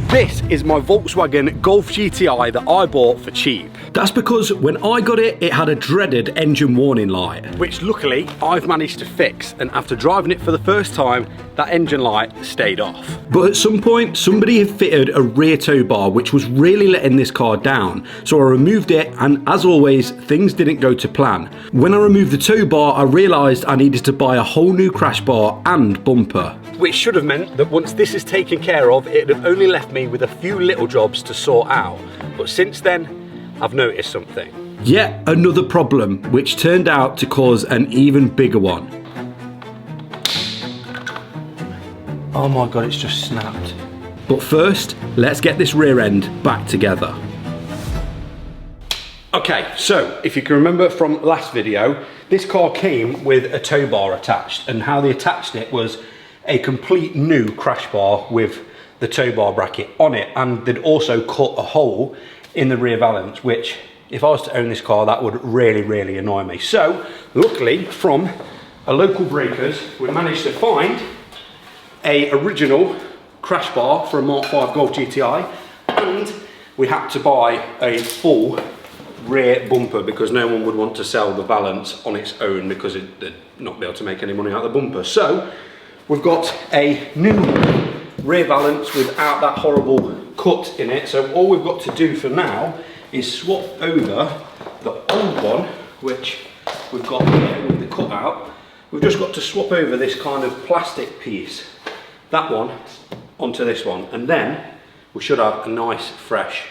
This is my Volkswagen Golf GTI that I bought for cheap. That's because when I got it, it had a dreaded engine warning light. Which luckily I've managed to fix, and after driving it for the first time, that engine light stayed off. But at some point, somebody had fitted a rear tow bar which was really letting this car down. So I removed it, and as always, things didn't go to plan. When I removed the tow bar, I realised I needed to buy a whole new crash bar and bumper. Which should have meant that once this is taken care of, it would have only left me with a few little jobs to sort out. But since then, I've noticed something. Yet another problem, which turned out to cause an even bigger one. Oh my God, it's just snapped. But first, let's get this rear end back together. Okay, so if you can remember from last video, this car came with a tow bar attached, and how they attached it was a complete new crash bar with the tow bar bracket on it, and they'd also cut a hole in the rear valance, which if I was to own this car, that would really annoy me. So luckily, from a local breakers, we managed to find a original crash bar for a Mark 5 Golf GTI, and we had to buy a full rear bumper because no one would want to sell the valance on its own because they'd not be able to make any money out of the bumper. So we've got a new rear valance without that horrible cut in it. So all we've got to do for now is swap over the old one, which we've got here with the cutout. We've just got to swap over this kind of plastic piece, that one, onto this one, and then we should have a nice fresh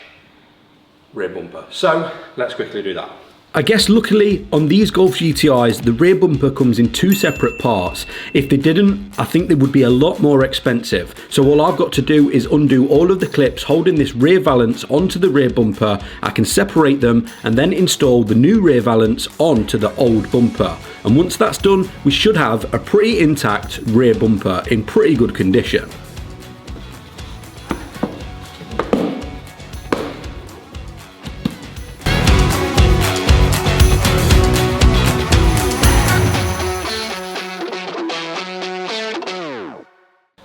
rear bumper. So let's quickly do that. I guess luckily on these Golf GTIs, the rear bumper comes in two separate parts. If they didn't, I think they would be a lot more expensive. So all I've got to do is undo all of the clips holding this rear valance onto the rear bumper. I can separate them and then install the new rear valance onto the old bumper. And once that's done, we should have a pretty intact rear bumper in pretty good condition.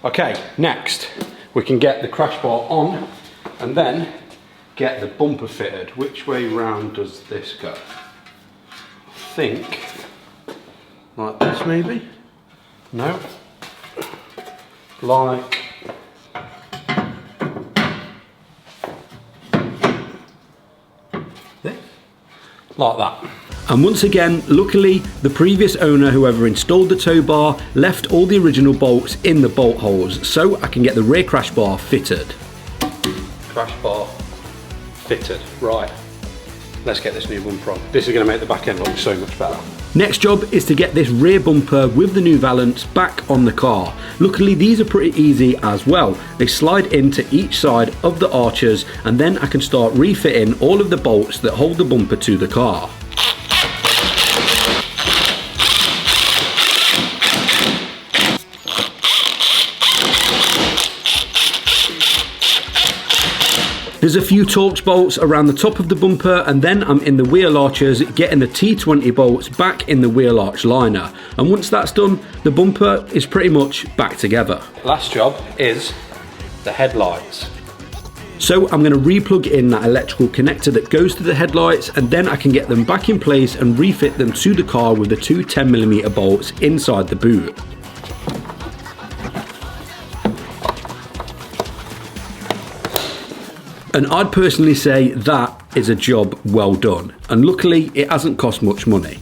Okay, next we can get the crash bar on and then get the bumper fitted. Which way round does this go? I think like this maybe? No? Like this? Like that. And once again, luckily, the previous owner, whoever installed the tow bar, left all the original bolts in the bolt holes, so I can get the rear crash bar fitted. Crash bar fitted, right. Let's get this new bumper on. This is going to make the back end look so much better. Next job is to get this rear bumper with the new valance back on the car. Luckily, these are pretty easy as well. They slide into each side of the arches, and then I can start refitting all of the bolts that hold the bumper to the car. There's a few Torx bolts around the top of the bumper, and then I'm in the wheel arches getting the T20 bolts back in the wheel arch liner. And once that's done, the bumper is pretty much back together. Last job is the headlights. So I'm going to re-plug in that electrical connector that goes to the headlights, and then I can get them back in place and refit them to the car with the two 10mm bolts inside the boot. And I'd personally say that is a job well done. And luckily, it hasn't cost much money.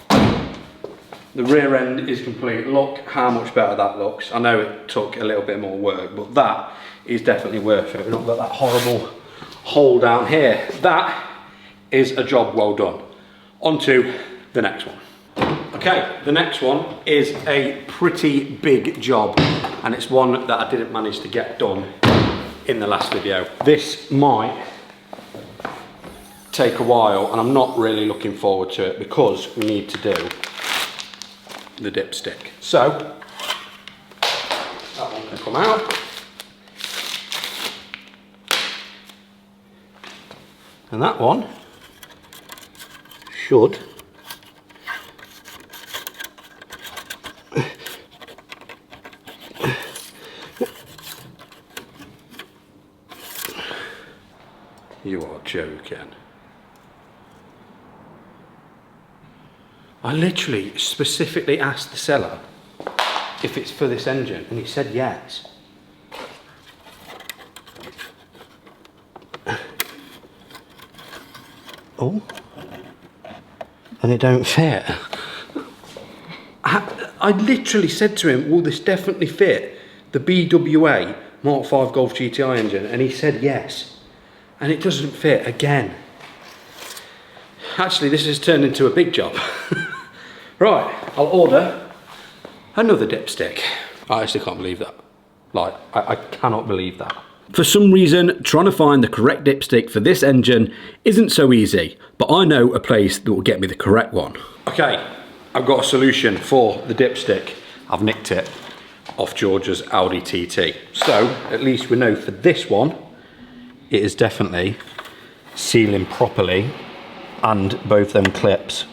The rear end is complete. Look how much better that looks. I know it took a little bit more work, but that is definitely worth it. We've not got that horrible hole down here. That is a job well done. On to the next one. Okay, the next one is a pretty big job, and it's one that I didn't manage to get done in the last video. This might take a while, and I'm not really looking forward to it because we need to do the dipstick. So that one can come out, and that one should You are joking. I literally specifically asked the seller if it's for this engine, and he said yes. Oh, and it don't fit. I literally said to him, will this definitely fit the BWA Mark 5 Golf GTI engine? And he said yes. And it doesn't fit again. Actually, this has turned into a big job. Right, I'll order another dipstick. I actually can't believe that. Like, I cannot believe that. For some reason, trying to find the correct dipstick for this engine isn't so easy, but I know a place that will get me the correct one. Okay, I've got a solution for the dipstick. I've nicked it off George's Audi TT. So, at least we know for this one, it is definitely sealing properly, and both them clips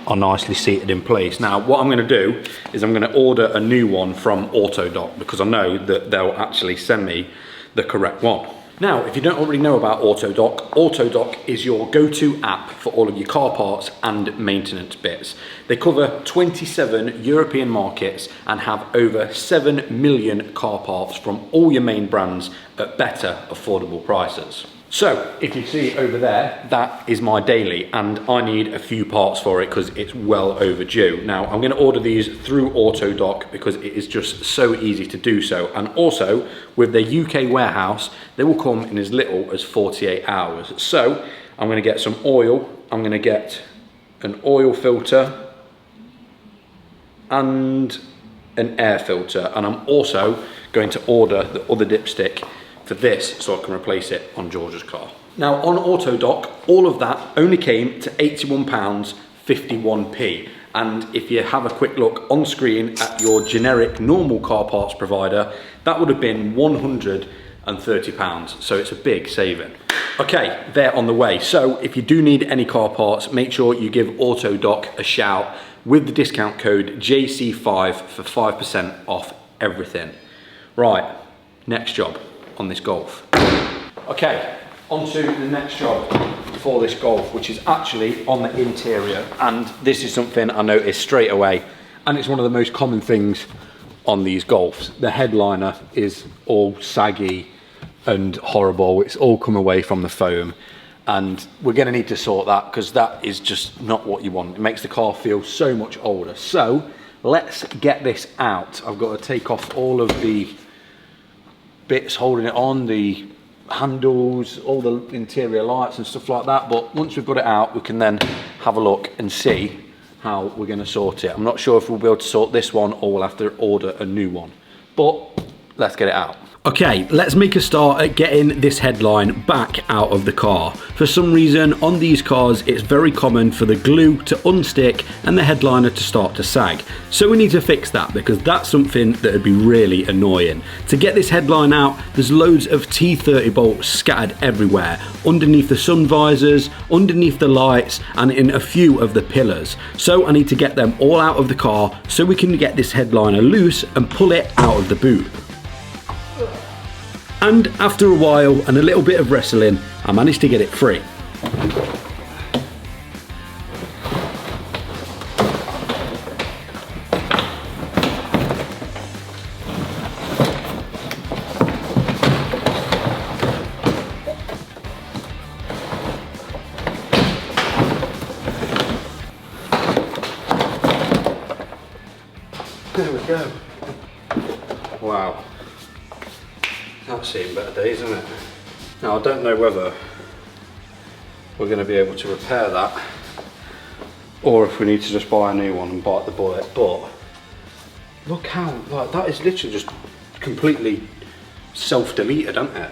are nicely seated in place. Now, what I'm going to do is I'm going to order a new one from Autodoc, because I know that they'll actually send me the correct one. Now, if you don't already know about Autodoc, Autodoc is your go-to app for all of your car parts and maintenance bits. They cover 27 European markets and have over 7 million car parts from all your main brands at better, affordable prices. So, if you see over there, that is my daily, and I need a few parts for it because it's well overdue. Now, I'm going to order these through Autodoc because it is just so easy to do so. And also, with their UK warehouse, they will come in as little as 48 hours. So, I'm going to get some oil, I'm going to get an oil filter and an air filter. And I'm also going to order the other dipstick for this so I can replace it on George's car. Now on Autodoc, all of that only came to £81.51p, and if you have a quick look on screen at your generic normal car parts provider, that would have been £130, so it's a big saving. Okay, they're on the way. So if you do need any car parts, make sure you give Autodoc a shout with the discount code JC5 for 5% off everything. Right, next job on this Golf. Okay, on to the next job for this Golf, which is actually on the interior, and this is something I noticed straight away, and it's one of the most common things on these Golfs. The headliner is all saggy and horrible. It's all come away from the foam, and we're going to need to sort that because that is just not what you want. It makes the car feel so much older. So let's get this out. I've got to take off all of the bits holding it on, the handles, all the interior lights and stuff like that, but once we've got it out we can then have a look and see how we're going to sort it. I'm not sure if we'll be able to sort this one or we'll have to order a new one, but let's get it out. Okay, let's make a start at getting this headline back out of the car. For some reason, on these cars, it's very common for the glue to unstick and the headliner to start to sag. So we need to fix that because that's something that would be really annoying. To get this headline out, there's loads of T30 bolts scattered everywhere, underneath the sun visors, underneath the lights, and in a few of the pillars. So I need to get them all out of the car so we can get this headliner loose and pull it out of the boot. And after a while and a little bit of wrestling, I managed to get it free. There we go. Wow. That's seen better days, isn't it? Now I don't know whether we're going to be able to repair that or if we need to just buy a new one and bite the bullet, but look how, like, that is literally just completely self-deleted, isn't it?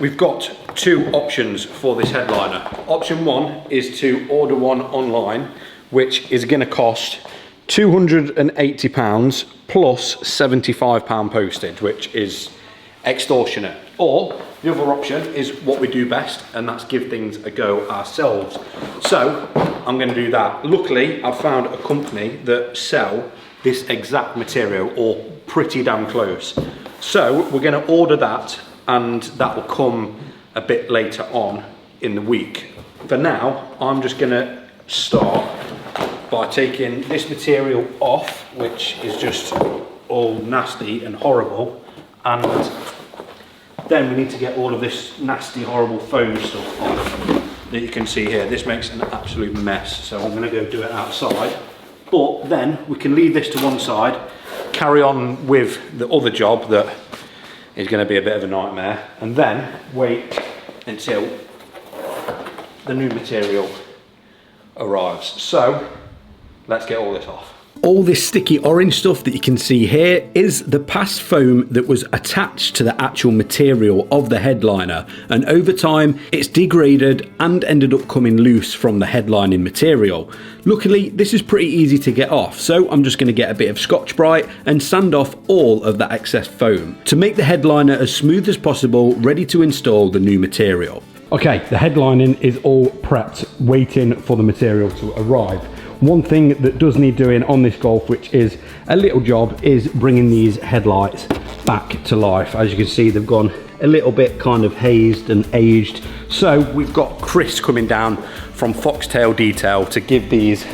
We've got two options for this headliner. Option one is to order one online, which is going to cost £280 plus £75 postage, which is extortionate. Or the other option is what we do best, and that's give things a go ourselves. So I'm going to do that. Luckily, I've found a company that sell this exact material or pretty damn close. So we're going to order that, and that will come a bit later on in the week. For now, I'm just going to start by taking this material off, which is just all nasty and horrible, and then we need to get all of this nasty, horrible foam stuff off that you can see here. This makes an absolute mess, so I'm going to go do it outside. But then we can leave this to one side, carry on with the other job that is going to be a bit of a nightmare, and then wait until the new material arrives. So let's get all this off. All this sticky orange stuff that you can see here is the past foam that was attached to the actual material of the headliner, and over time it's degraded and ended up coming loose from the headlining material. Luckily this is pretty easy to get off, so I'm just going to get a bit of Scotch-Brite and sand off all of that excess foam to make the headliner as smooth as possible, ready to install the new material. Okay, the headlining is all prepped, waiting for the material to arrive. One thing that does need doing on this Golf, which is a little job, is bringing these headlights back to life. As you can see, they've gone a little bit kind of hazed and aged. So we've got Chris coming down from Foxtail Detail to give these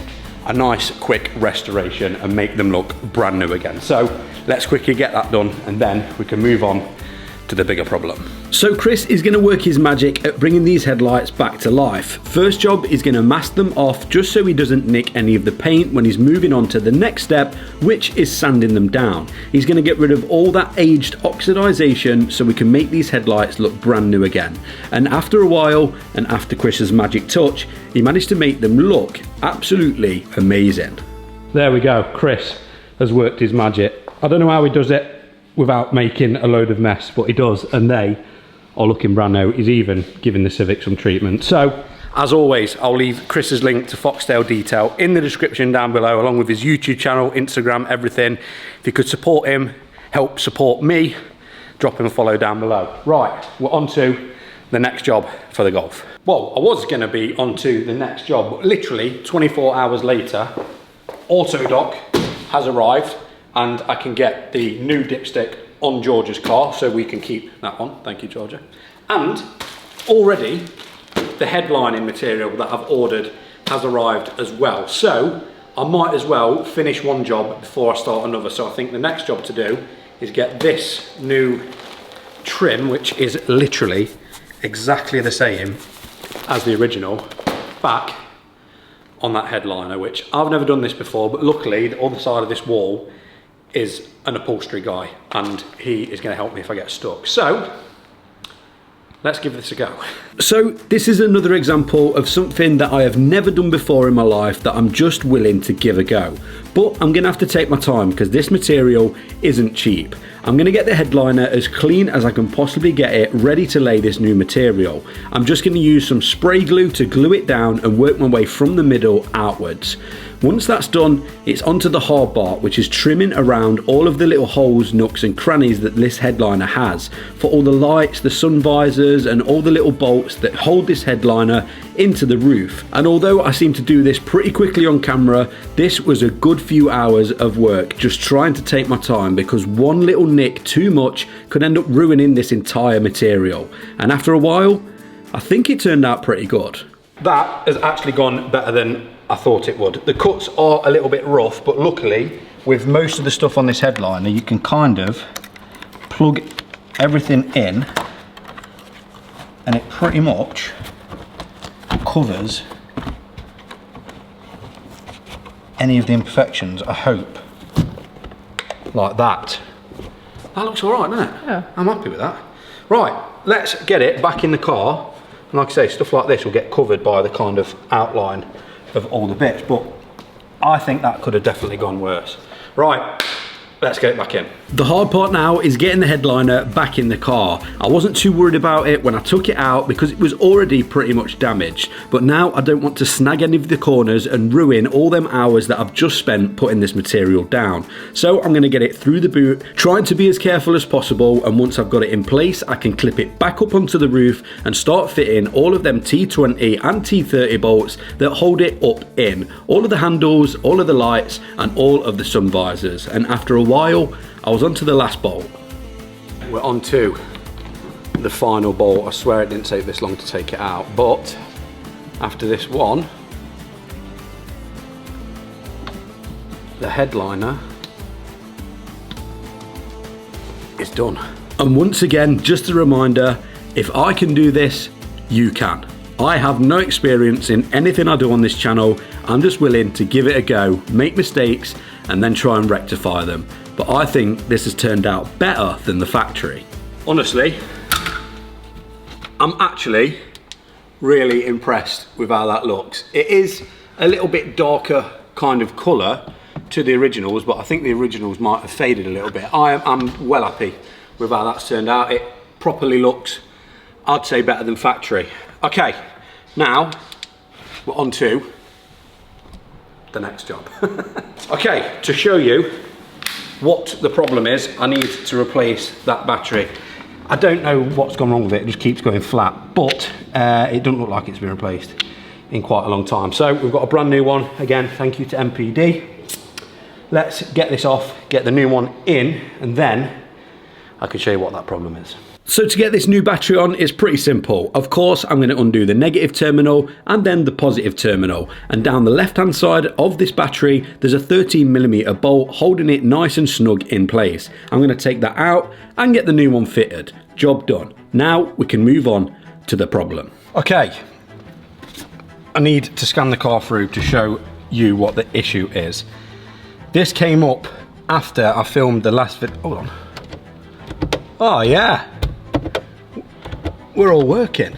a nice quick restoration and make them look brand new again. So let's quickly get that done, and then we can move on to the bigger problem. So Chris is going to work his magic at bringing these headlights back to life. First job is going to mask them off just so he doesn't nick any of the paint when he's moving on to the next step, which is sanding them down. He's going to get rid of all that aged oxidization so we can make these headlights look brand new again. And after a while, and after Chris's magic touch, he managed to make them look absolutely amazing. There we go, Chris has worked his magic. I don't know how he does it without making a load of mess, but he does, and they are looking brand new. He's even giving the Civic some treatment. So, as always, I'll leave Chris's link to Foxtail Detail in the description down below, along with his YouTube channel, Instagram, everything. If you could support him, help support me, drop him a follow down below. Right, we're on to the next job for the Golf. Well, I was going to be on to the next job, but literally 24 hours later, Autodoc has arrived, and I can get the new dipstick on George's car, so we can keep that on. Thank you, Georgia. And already the headlining material that I've ordered has arrived as well. So I might as well finish one job before I start another. So I think the next job to do is get this new trim, which is literally exactly the same as the original, back on that headliner, which I've never done this before, but luckily the other side of this wall is an upholstery guy, and he is going to help me if I get stuck. So let's give this a go. So this is another example of something that I have never done before in my life that I'm just willing to give a go. But I'm going to have to take my time because this material isn't cheap. I'm going to get the headliner as clean as I can possibly get it, ready to lay this new material. I'm just going to use some spray glue to glue it down and work my way from the middle outwards. Once that's done, it's onto the hard part, which is trimming around all of the little holes, nooks and crannies that this headliner has, for all the lights, the sun visors and all the little bolts that hold this headliner into the roof. And although I seem to do this pretty quickly on camera, this was a good few hours of work just trying to take my time, because one little nick too much could end up ruining this entire material. And after a while, I think it turned out pretty good. That has actually gone better than I thought it would. The cuts are a little bit rough, but luckily with most of the stuff on this headliner you can kind of plug everything in and it pretty much covers any of the imperfections, I hope. Like that. That looks alright, doesn't it? Yeah. I'm happy with that. Right, let's get it back in the car. And like I say, stuff like this will get covered by the kind of outline of all the bits, but I think that could have definitely gone worse. Right, let's get it back in. The hard part now is getting the headliner back in the car. I wasn't too worried about it when I took it out because it was already pretty much damaged. But now I don't want to snag any of the corners and ruin all them hours that I've just spent putting this material down. So I'm going to get it through the boot, trying to be as careful as possible, and once I've got it in place, I can clip it back up onto the roof and start fitting all of them T20 and T30 bolts that hold it up in. All of the handles, all of the lights, and all of the sun visors. And after a while, I was onto the last bolt. We're on to the final bolt. I swear it didn't take this long to take it out, but after this one, the headliner is done. And once again, just a reminder, if I can do this, you can. I have no experience in anything I do on this channel. I'm just willing to give it a go, make mistakes, and then try and rectify them. But I think this has turned out better than the factory. Honestly, I'm actually really impressed with how that looks. It is a little bit darker kind of colour to the originals, but I think the originals might have faded a little bit. I'm well happy with how that's turned out. It properly looks, I'd say, better than factory. Okay, now we're on to the next job. Okay, to show you what the problem is, I need to replace that battery. I don't know what's gone wrong with it, it just keeps going flat, but it doesn't look like it's been replaced in quite a long time. So we've got a brand new one. Again, thank you to MPD. Let's get this off, get the new one in, and then I can show you what that problem is. So to get this new battery on, it's pretty simple. Of course, I'm going to undo the negative terminal and then the positive terminal. And down the left-hand side of this battery, there's a 13mm bolt holding it nice and snug in place. I'm going to take that out and get the new one fitted. Job done. Now we can move on to the problem. Okay, I need to scan the car through to show you what the issue is. This came up after I filmed the last video. Hold on. Oh yeah. We're all working.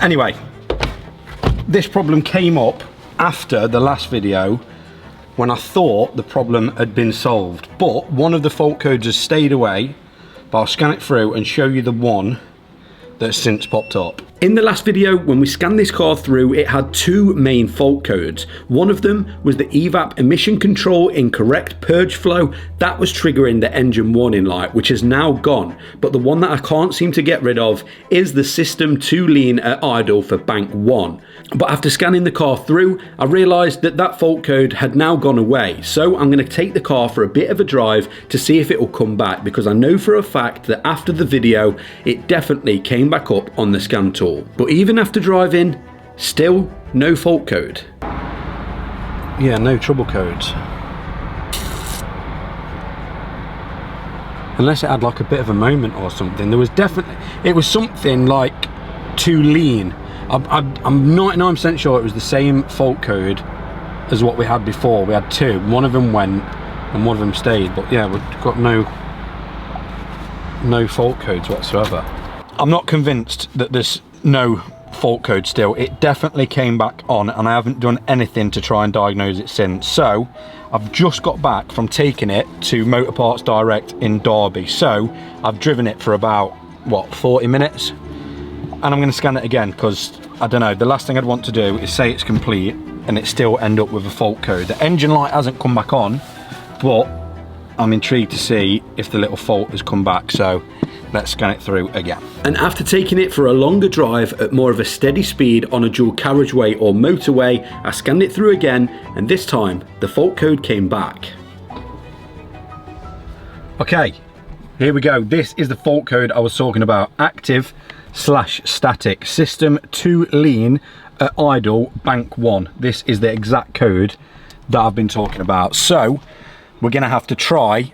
Anyway, this problem came up after the last video when I thought the problem had been solved, but one of the fault codes has stayed away, but I'll scan it through and show you the one that's since popped up. In the last video, when we scanned this car through, it had two main fault codes. One of them was the EVAP emission control incorrect purge flow. That was triggering the engine warning light, which has now gone. But the one that I can't seem to get rid of is the system too lean at idle for bank 1. But after scanning the car through, I realised that that fault code had now gone away. So I'm going to take the car for a bit of a drive to see if it will come back, because I know for a fact that after the video, it definitely came back up on the scan tool. But even after driving, still no fault code. Yeah, no trouble codes. Unless it had like a bit of a moment or something. There was definitely, it was something like too lean. I'm 99% sure it was the same fault code as what we had before. We had two, one of them went and one of them stayed, but yeah, we've got no fault codes whatsoever. I'm not convinced that there's no fault code still. It definitely came back on and I haven't done anything to try and diagnose it since. So I've just got back from taking it to Motor Parts Direct in Derby. So I've driven it for about, what, 40 minutes? And I'm going to scan it again because, I don't know, the last thing I'd want to do is say it's complete and it still end up with a fault code. The engine light hasn't come back on, but I'm intrigued to see if the little fault has come back. So let's scan it through again. And after taking it for a longer drive at more of a steady speed on a dual carriageway or motorway, I scanned it through again, and this time the fault code came back. Okay, here we go. This is the fault code I was talking about. Active/static. System too lean at idle bank 1. This is the exact code that I've been talking about. So we're gonna have to try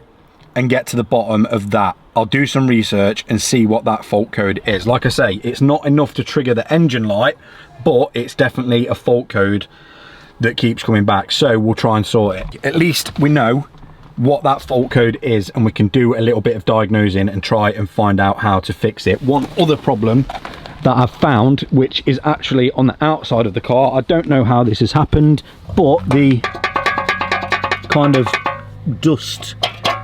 and get to the bottom of that. I'll do some research and see what that fault code is. Like I say, it's not enough to trigger the engine light, but it's definitely a fault code that keeps coming back. So we'll try and sort it. At least we know what that fault code is and we can do a little bit of diagnosing and try and find out how to fix it. One other problem that I've found, which is actually on the outside of the car, I don't know how this has happened, but the kind of dust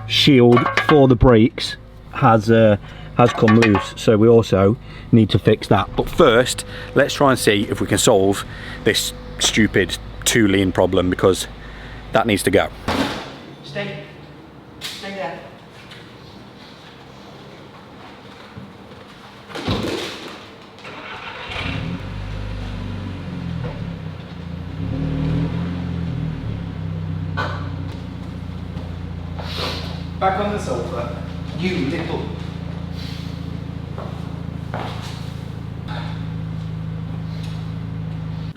shield for the brakes has come loose, so we also need to fix that. But first, let's try and see if we can solve this stupid tooling problem, because that needs to go. Stay there. Back on the sofa, you little.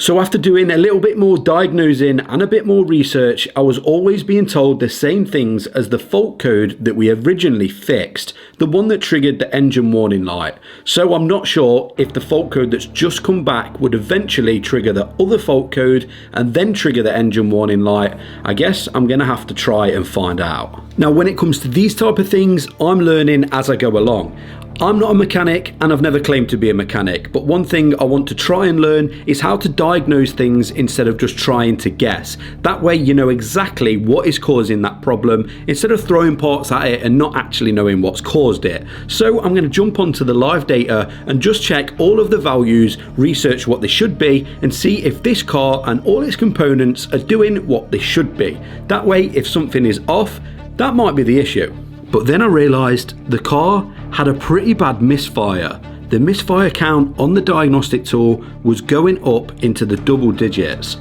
So after doing a little bit more diagnosing and a bit more research, I was always being told the same things as the fault code that we originally fixed, the one that triggered the engine warning light. So I'm not sure if the fault code that's just come back would eventually trigger the other fault code and then trigger the engine warning light. I guess I'm gonna have to try and find out. Now, when it comes to these type of things, I'm learning as I go along. I'm not a mechanic and I've never claimed to be a mechanic, but one thing I want to try and learn is how to diagnose things instead of just trying to guess. That way you know exactly what is causing that problem instead of throwing parts at it and not actually knowing what's caused it. So I'm going to jump onto the live data and just check all of the values, research what they should be, and see if this car and all its components are doing what they should be. That way, if something is off, that might be the issue. But then I realised the car had a pretty bad misfire. The misfire count on the diagnostic tool was going up into the double digits.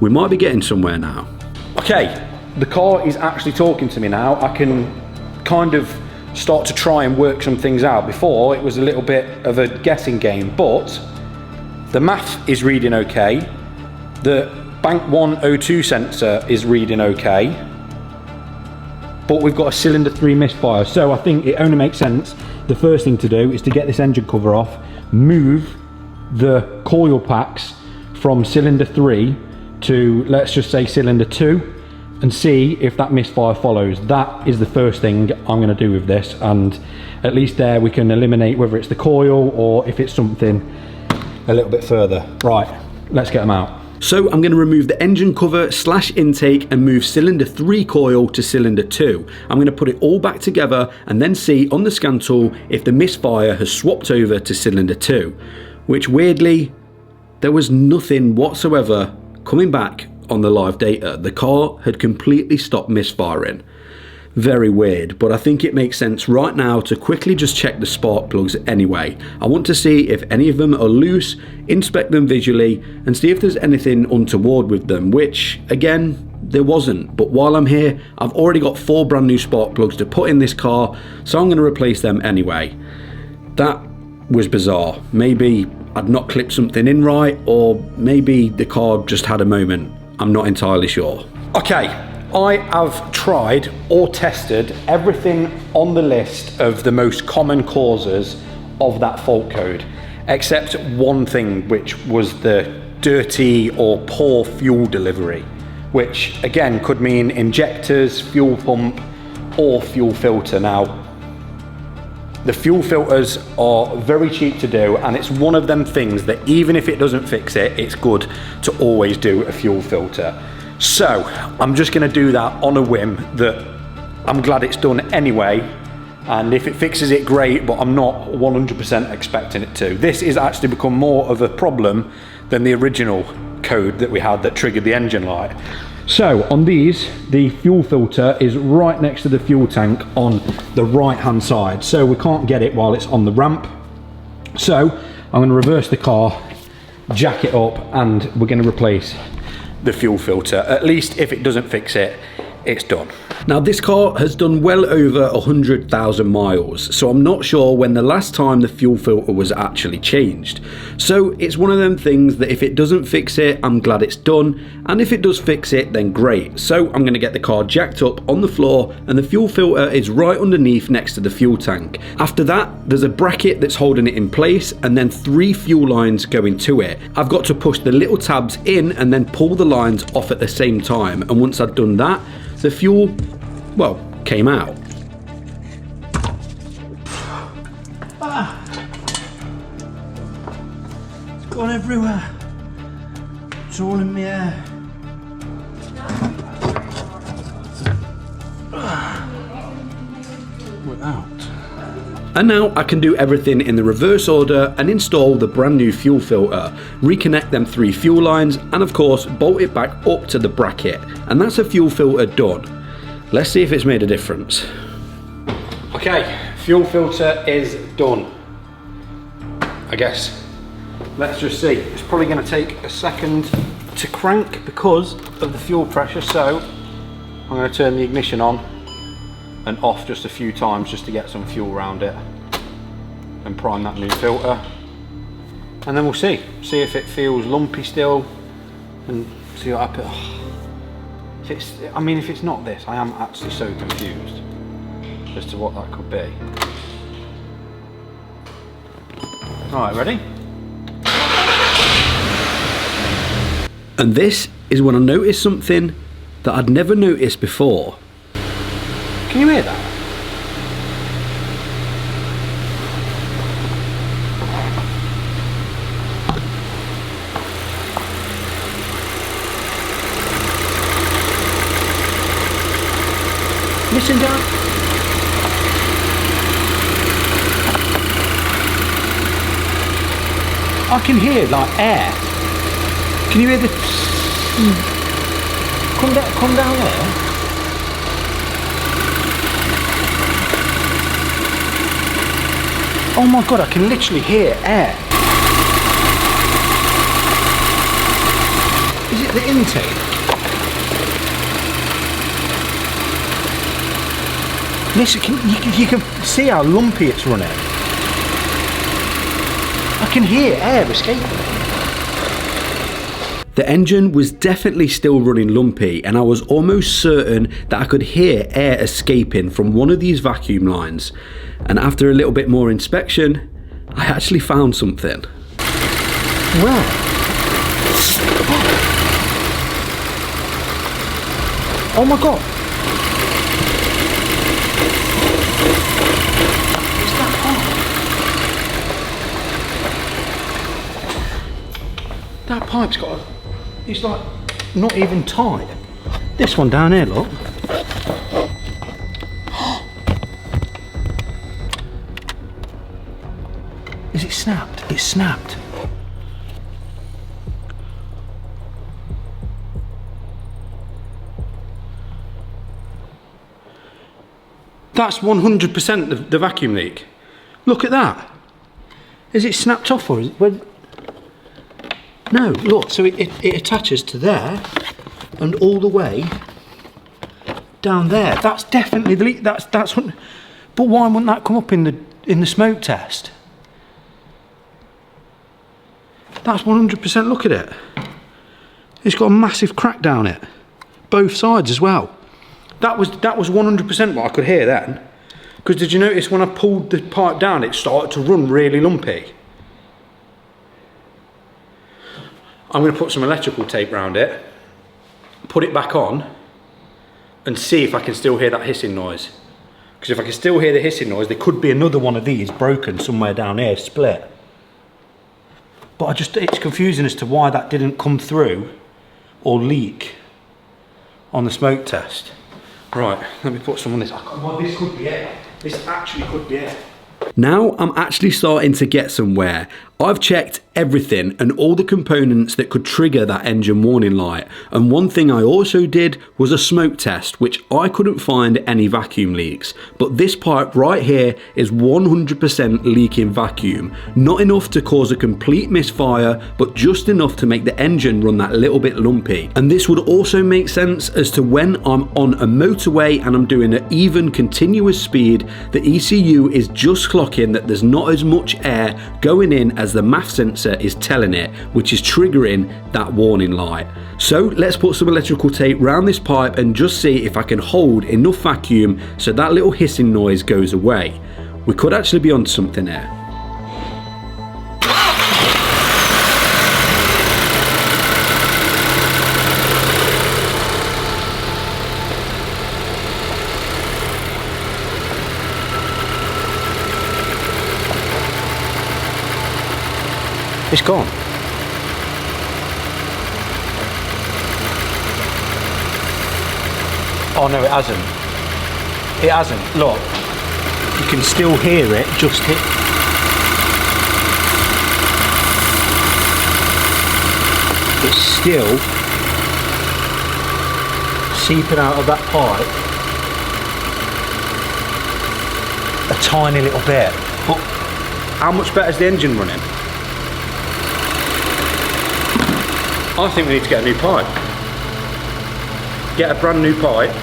We might be getting somewhere now. Okay, the car is actually talking to me now. I can kind of start to try and work some things out. Before, it was a little bit of a guessing game, but the math is reading okay. The bank 102 sensor is reading okay. But we've got a cylinder 3 misfire, so I think it only makes sense. The first thing to do is to get this engine cover off, move the coil packs from cylinder 3 to, let's just say, cylinder 2, and see if that misfire follows. That is the first thing I'm going to do with this, and at least there we can eliminate whether it's the coil or if it's something a little bit further. Right, let's get them out. So I'm going to remove the engine cover / intake and move cylinder 3 coil to cylinder 2. I'm going to put it all back together and then see on the scan tool if the misfire has swapped over to cylinder 2, which weirdly, there was nothing whatsoever coming back on the live data. The car had completely stopped misfiring. Very weird, but I think it makes sense right now to quickly just check the spark plugs anyway. I want to see if any of them are loose, inspect them visually, and see if there's anything untoward with them, which, again, there wasn't. But while I'm here, I've already got 4 brand new spark plugs to put in this car, so I'm going to replace them anyway. That was bizarre. Maybe I'd not clipped something in right, or maybe the car just had a moment. I'm not entirely sure. Okay. I have tried or tested everything on the list of the most common causes of that fault code, except one thing, which was the dirty or poor fuel delivery, which again could mean injectors, fuel pump, or fuel filter. Now, the fuel filters are very cheap to do, and it's one of them things that even if it doesn't fix it, it's good to always do a fuel filter. So I'm just going to do that on a whim, that I'm glad it's done anyway, and if it fixes it, great, but I'm not 100% expecting it to. This has actually become more of a problem than the original code that we had that triggered the engine light. So on these, the fuel filter is right next to the fuel tank on the right hand side, so we can't get it while it's on the ramp. So I'm going to reverse the car, jack it up, and we're going to replace the fuel filter. At least if it doesn't fix it, it's done. Now this car has done well over 100,000 miles, so I'm not sure when the last time the fuel filter was actually changed. So it's one of them things that if it doesn't fix it, I'm glad it's done, and if it does fix it, then great. So I'm going to get the car jacked up on the floor, and the fuel filter is right underneath next to the fuel tank. After that, there's a bracket that's holding it in place, and then 3 fuel lines going to it. I've got to push the little tabs in and then pull the lines off at the same time, and once I've done that, the fuel, well, came out. It's gone everywhere. It's all in the air. out. And now I can do everything in the reverse order and install the brand new fuel filter, reconnect them 3 fuel lines, and of course bolt it back up to the bracket. And that's a fuel filter done. Let's see if it's made a difference. Okay, fuel filter is done. I guess. Let's just see. It's probably going to take a second to crank because of the fuel pressure, so I'm going to turn the ignition on and off just a few times just to get some fuel around it and prime that new filter, and then we'll see if it feels lumpy still and see what happens. If it's not this, I am actually so confused as to what that could be. Alright, ready? And this is when I noticed something that I'd never noticed before. Can you hear that? Listen down. I can hear like air. Can you hear the... Come down there. Oh my god, I can literally hear air. Is it the intake? Listen, you can see how lumpy it's running. I can hear air escaping. The engine was definitely still running lumpy, and I was almost certain that I could hear air escaping from one of these vacuum lines. And after a little bit more inspection, I actually found something. Where? Oh my god! It's that pipe. That pipe's got a... It's like not even tied. This one down here, look. Is it snapped? It's snapped. That's 100% the vacuum leak. Look at that. Is it snapped off or is it... No, look, so it attaches to there and all the way down there. That's definitely the leak. That's but why wouldn't that come up in the smoke test? That's 100%. Look at it. It's got a massive crack down it, both sides as well. That was 100% what I could hear then. Because did you notice when I pulled the pipe down, it started to run really lumpy. I'm going to put some electrical tape around it, put it back on, and see if I can still hear that hissing noise. Because if I can still hear the hissing noise, there could be another one of these broken somewhere down here, split. But it's confusing as to why that didn't come through or leak on the smoke test. Right, let me put some on this. Well, this could be it. This actually could be it. Now I'm actually starting to get somewhere. I've checked everything and all the components that could trigger that engine warning light, and one thing I also did was a smoke test, which I couldn't find any vacuum leaks, but this pipe right here is 100% leaking vacuum. Not enough to cause a complete misfire, but just enough to make the engine run that little bit lumpy. And this would also make sense as to when I'm on a motorway and I'm doing an even continuous speed, the ECU is just clocking that there's not as much air going in as the MAF sensor is telling it, which is triggering that warning light. So let's put some electrical tape around this pipe and just see if I can hold enough vacuum so that little hissing noise goes away. We could actually be onto something here. It's gone. Oh no, it hasn't. It hasn't. Look. can still hear it just hit. It's still seeping out of that pipe a tiny little bit. But how much better is the engine running? I think we need to get a new pipe. Get a brand new pipe,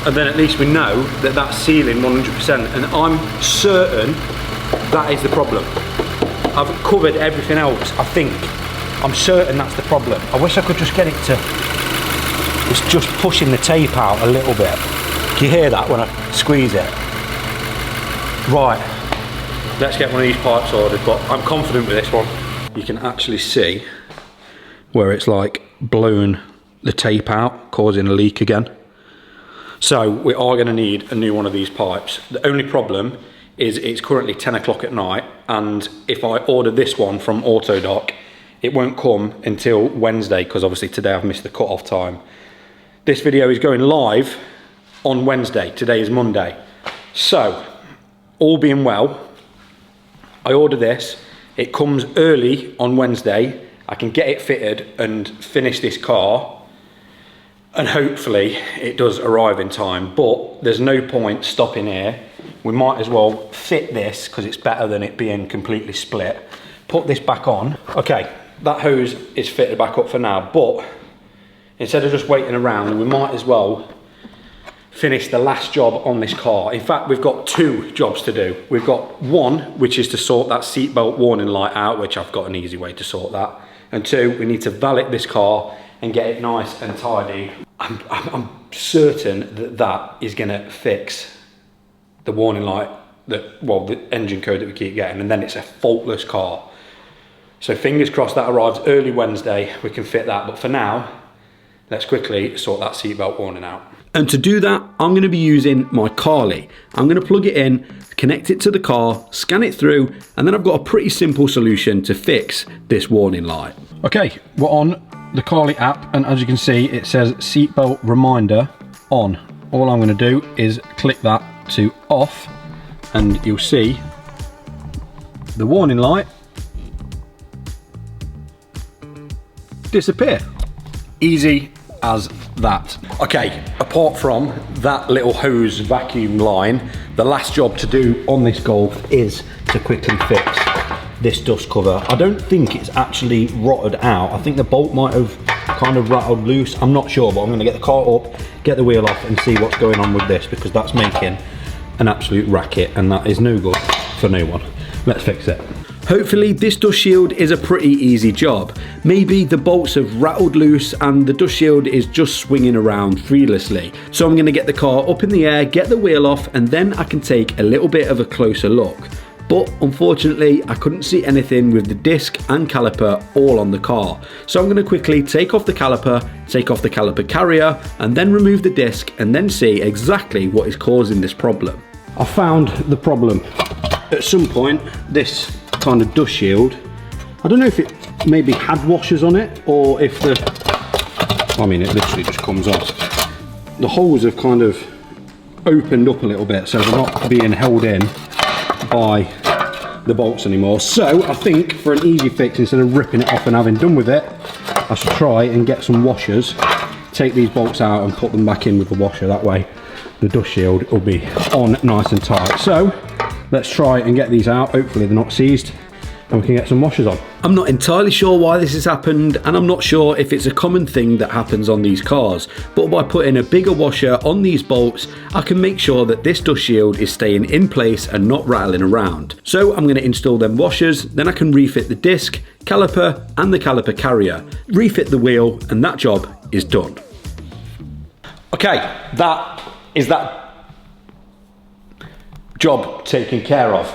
and then at least we know that that's sealing 100%, and I'm certain that is the problem. I've covered everything else, I think. I'm certain that's the problem. I wish I could just get it to, it's just pushing the tape out a little bit. Can you hear that when I squeeze it? Right, let's get one of these pipes ordered, but I'm confident with this one. You can actually see where it's like blown the tape out, causing a leak again. So we are going to need a new one of these pipes. The only problem is it's currently 10 o'clock at night, and if I order this one from Autodoc, it won't come until Wednesday, because obviously today I've missed the cut-off time. This video is going live on Wednesday. Today is Monday. So, all being well, I order this. It comes early on Wednesday. I can get it fitted and finish this car, and hopefully it does arrive in time. But there's no point stopping here. We might as well fit this, because it's better than it being completely split. Put this back on. Okay, that hose is fitted back up for now, but instead of just waiting around, we might as well finish the last job on this car. In fact, we've got two jobs to do. We've got one, which is to sort that seatbelt warning light out, which I've got an easy way to sort that. And two, we need to valet this car and get it nice and tidy. I'm certain that that is gonna fix the warning light, the engine code that we keep getting, and then it's a faultless car. So fingers crossed that arrives early Wednesday, we can fit that. But for now, let's quickly sort that seatbelt warning out. And to do that, I'm going to be using my Carly. I'm going to plug it in, connect it to the car, scan it through, and then I've got a pretty simple solution to fix this warning light. Okay, we're on the Carly app, and as you can see, it says seatbelt reminder on. All I'm going to do is click that to off, and you'll see the warning light disappear. Easy as that. Okay, apart from that little hose vacuum line, the last job to do on this Golf is to quickly fix this dust cover. I don't think it's actually rotted out. I think the bolt might have kind of rattled loose. I'm not sure, but I'm going to get the car up, get the wheel off, and see what's going on with this, because that's making an absolute racket, and that is no good for no one. Let's fix it. Hopefully this dust shield is a pretty easy job. Maybe the bolts have rattled loose and the dust shield is just swinging around freelessly. So I'm going to get the car up in the air, get the wheel off, and then I can take a little bit of a closer look. But unfortunately I couldn't see anything with the disc and caliper all on the car. So I'm going to quickly take off the caliper carrier, and then remove the disc, and then see exactly what is causing this problem. I found the problem. At some point, this kind of dust shield, I don't know if it maybe had washers on it, or if it literally just comes off. The holes have kind of opened up a little bit, so they're not being held in by the bolts anymore. So I think for an easy fix, instead of ripping it off and having done with it, I should try and get some washers, take these bolts out and put them back in with the washer. That way the dust shield will be on nice and tight. So let's try and get these out. Hopefully they're not seized, and we can get some washers on. I'm not entirely sure why this has happened, and I'm not sure if it's a common thing that happens on these cars, but by putting a bigger washer on these bolts, I can make sure that this dust shield is staying in place and not rattling around. So I'm going to install them washers, then I can refit the disc, caliper and the caliper carrier, refit the wheel, and that job is done. Okay, that is that job taken care of.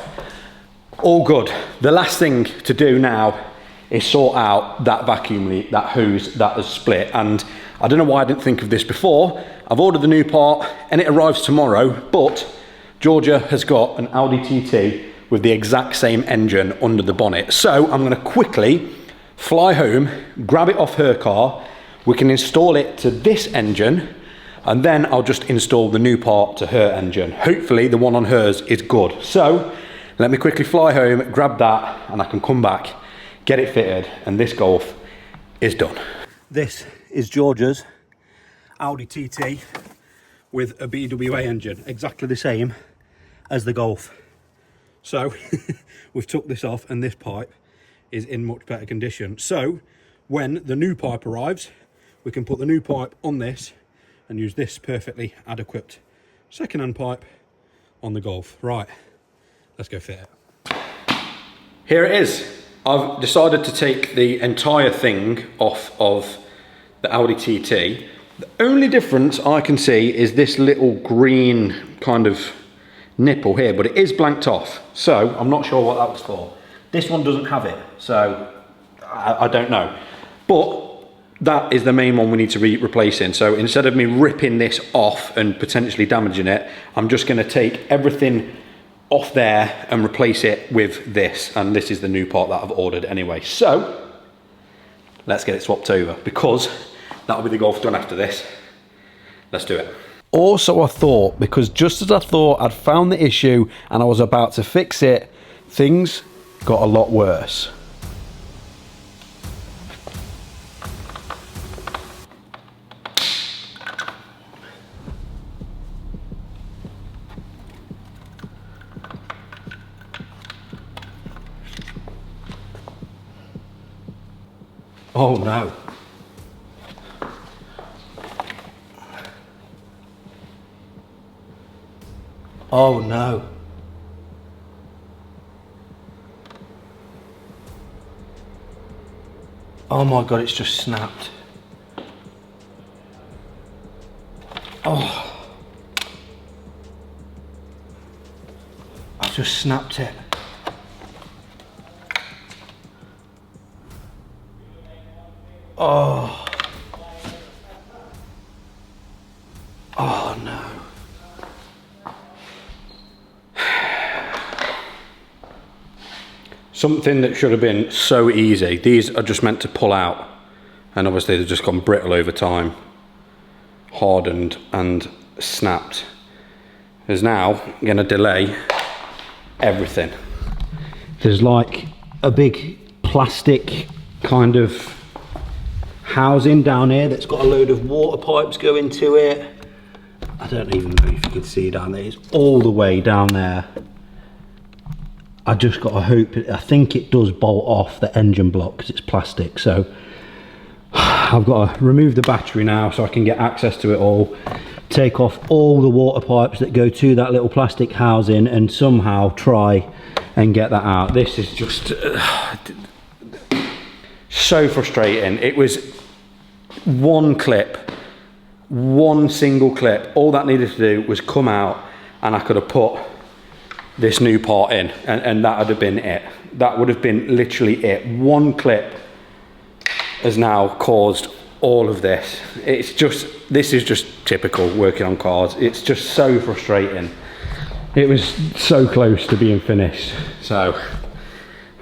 All good. The last thing to do now is sort out that vacuum leak, that hose that has split. And I don't know why I didn't think of this before. I've ordered the new part and it arrives tomorrow, but Georgia has got an Audi TT with the exact same engine under the bonnet. So I'm going to quickly fly home, grab it off her car. We can install it to this engine, and then I'll just install the new part to her engine. Hopefully the one on hers is good. So let me quickly fly home, grab that, and I can come back, get it fitted, and this Golf is done. This is George's Audi TT with a BWA engine, exactly the same as the Golf. So we've took this off, and this pipe is in much better condition. So when the new pipe arrives, we can put the new pipe on this and use this perfectly adequate second-hand pipe on the Golf. Right, let's go fit it. Here it is. I've decided to take the entire thing off of the Audi TT. The only difference I can see is this little green kind of nipple here, but it is blanked off, so I'm not sure what that was for. This one doesn't have it, so I don't know. But that is the main one we need to replace in. So instead of me ripping this off and potentially damaging it, I'm just going to take everything off there and replace it with this, and this is the new part that I've ordered anyway. So let's get it swapped over, because that'll be the Golf done after this. Let's do it. Or so I thought, because just as I thought I'd found the issue and I was about to fix it, things got a lot worse. Oh no. Oh no. Oh my God, it's just snapped. Oh. I've just snapped it. Oh. Oh no. Something that should have been so easy. These are just meant to pull out, and obviously they've just gone brittle over time, hardened and snapped. Is now going to delay everything. There's like a big plastic kind of housing down here that's got a load of water pipes going to it. I don't even know if you can see down there. It's all the way down there. I just got to hope, I think it does bolt off the engine block because it's plastic. So I've got to remove the battery now so I can get access to it all, take off all the water pipes that go to that little plastic housing, and somehow try and get that out. This is just so frustrating. It was one clip, one single clip. All that needed to do was come out, and I could have put this new part in, and that would have been it. That would have been literally it. One clip has now caused all of this. It's just, this is just typical working on cars. It's just so frustrating. It was so close to being finished. So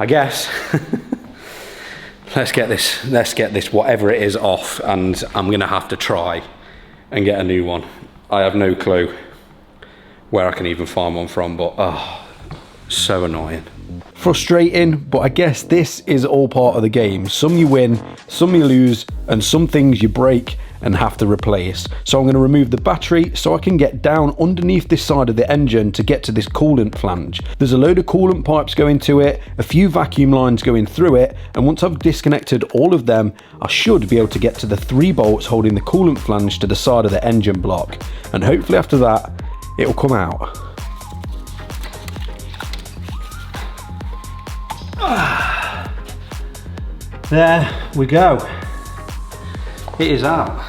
I guess let's get this whatever it is off, and I'm gonna have to try and get a new one. I have no clue where I can even find one from, but so annoying. Frustrating, but I guess this is all part of the game. Some you win, some you lose, and some things you break and have to replace. So I'm going to remove the battery so I can get down underneath this side of the engine to get to this coolant flange. There's a load of coolant pipes going to it, a few vacuum lines going through it, and once I've disconnected all of them, I should be able to get to the 3 bolts holding the coolant flange to the side of the engine block. And hopefully after that, it'll come out. There we go. It is out.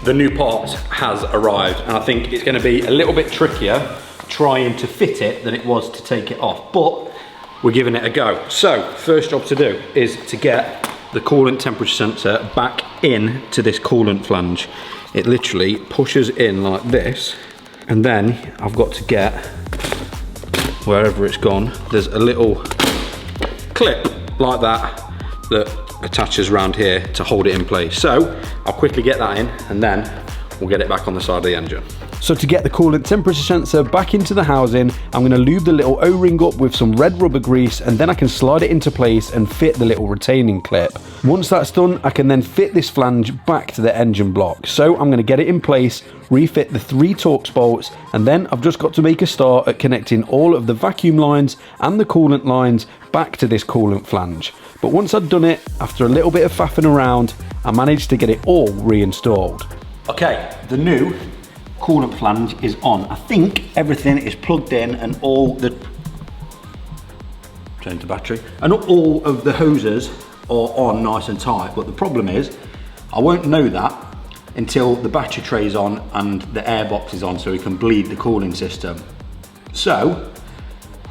The new part has arrived, and I think it's going to be a little bit trickier trying to fit it than it was to take it off, but we're giving it a go. So first job to do is to get the coolant temperature sensor back in to this coolant flange. It literally pushes in like this, and then I've got to get, wherever it's gone, there's a little clip like that attaches around here to hold it in place. So I'll quickly get that in and then we'll get it back on the side of the engine. So to get the coolant temperature sensor back into the housing, I'm going to lube the little O-ring up with some red rubber grease, and then I can slide it into place and fit the little retaining clip. Once that's done, I can then fit this flange back to the engine block. So I'm going to get it in place, refit the 3 Torx bolts, and then I've just got to make a start at connecting all of the vacuum lines and the coolant lines back to this coolant flange. But once I'd done it, after a little bit of faffing around, I managed to get it all reinstalled. Okay, the new coolant flange is on. I think everything is plugged in and all the change the battery and all of the hoses are on nice and tight, but the problem is I won't know that until the battery tray is on and the air box is on, so we can bleed the cooling system. So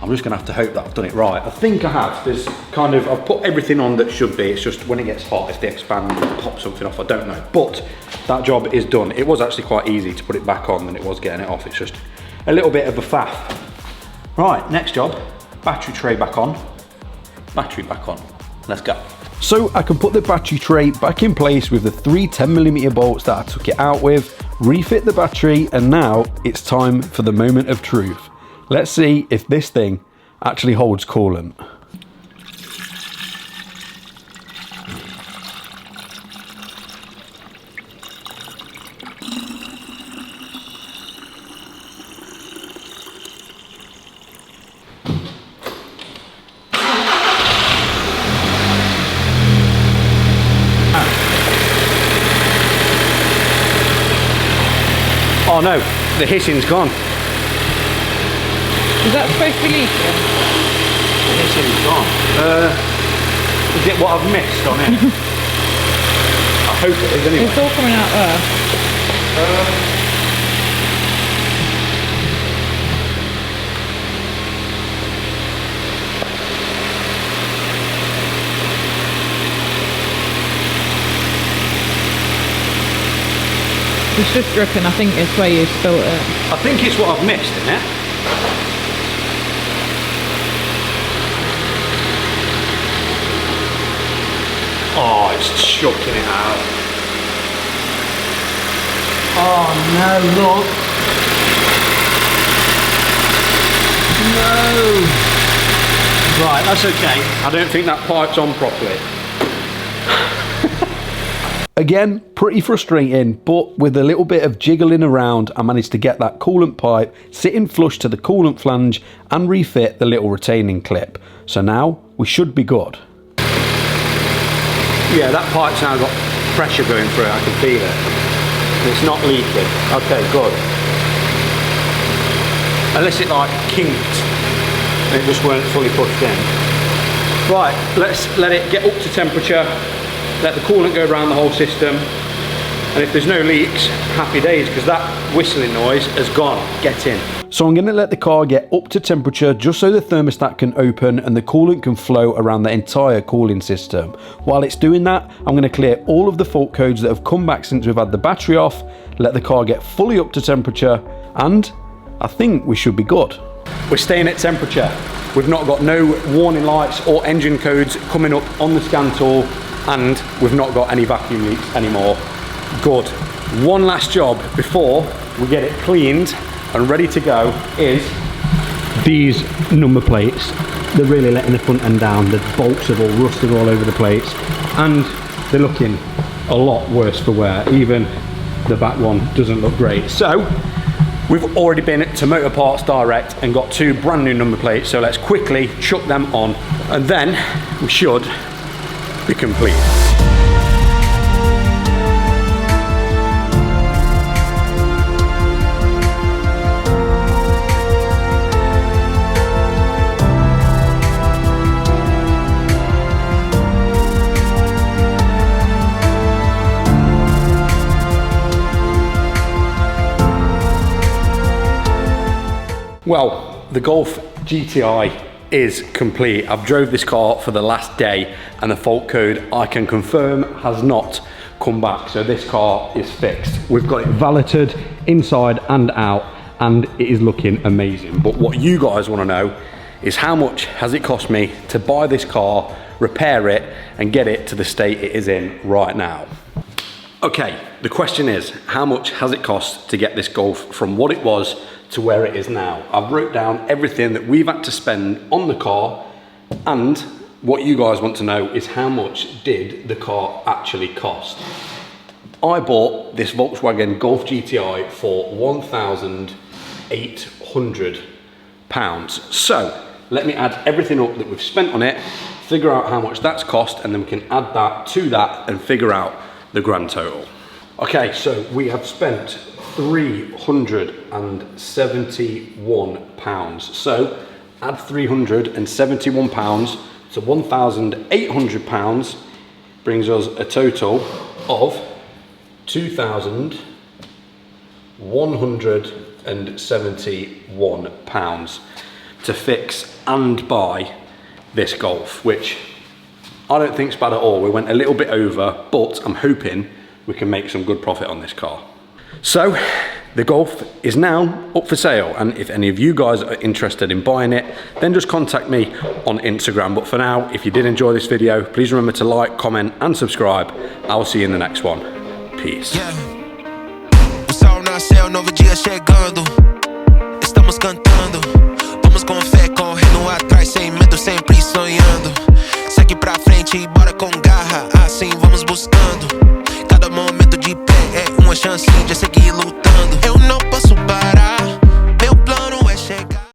I'm just gonna have to hope that I've done it right. I think I have. There's kind of, I've put everything on that should be. It's just when it gets hot, if they expand and pop something off, I don't know. But that job is done. It was actually quite easy to put it back on than it was getting it off. It's just a little bit of a faff. Right, next job, battery tray back on. Battery back on. Let's go. So I can put the battery tray back in place with the 3 10mm bolts that I took it out with, refit the battery, and now it's time for the moment of truth. Let's see if this thing actually holds coolant. Oh no, the hissing's gone. Is that supposed to be leaking? The hissing's gone. Is it what I've missed on it? I hope it is anyway. It's all coming out there. It's just dripping. I think it's where you spilt it. I think it's what I've missed, isn't it? Oh, it's chucking it out. Oh no, look. No. Right, that's okay. I don't think that pipe's on properly. Again, pretty frustrating, but with a little bit of jiggling around, I managed to get that coolant pipe sitting flush to the coolant flange and refit the little retaining clip. So now we should be good. Yeah, that pipe's now got pressure going through it, I can feel it. It's not leaking. Okay, good. Unless it like kinked and it just weren't fully pushed in. Right, let's let it get up to temperature, let the coolant go around the whole system, and if there's no leaks, happy days, because that whistling noise has gone. Get in. So I'm going to let the car get up to temperature just so the thermostat can open and the coolant can flow around the entire cooling system. While it's doing that, I'm going to clear all of the fault codes that have come back since we've had the battery off, let the car get fully up to temperature, and I think we should be good. We're staying at temperature. We've not got no warning lights or engine codes coming up on the scan tool, and we've not got any vacuum leaks anymore. Good. One last job before we get it cleaned and ready to go is these number plates. They're really letting the front end down. The bolts have all rusted all over the plates, and they're looking a lot worse for wear. Even the back one doesn't look great. So we've already been to Motor Parts Direct and got 2 brand new number plates, so let's quickly chuck them on and then we should be complete. Well, the Golf GTI is complete. I've drove this car for the last day and the fault code, I can confirm, has not come back. So this car is fixed. We've got it valeted inside and out, and it is looking amazing. But what you guys want to know is how much has it cost me to buy this car, repair it, and get it to the state it is in right now. Okay, the question is, how much has it cost to get this Golf from what it was to where it is now? I've wrote down everything that we've had to spend on the car, and what you guys want to know is how much did the car actually cost. I bought this Volkswagen Golf GTI for £1,800. So let me add everything up that we've spent on it, figure out how much that's cost, and then we can add that to that and figure out the grand total. Okay, so we have spent £371. So add £371 to £1,800 brings us a total of £2,171 to fix and buy this Golf, which I don't think it's bad at all. We went a little bit over, but I'm hoping we can make some good profit on this car. So the Golf is now up for sale, and if any of you guys are interested in buying it, then just contact me on Instagram. But for now, if you did enjoy this video, please remember to like, comment and subscribe. I'll see you in the next one. Peace. O sol nasceu, novo dia chegando. Estamos cantando. Vamos com fé, correndo atrás, sem medo, sempre sonhando. Segue pra frente e bora com garra, assim vamos buscando. Cada momento de pé é uma chance de seguir.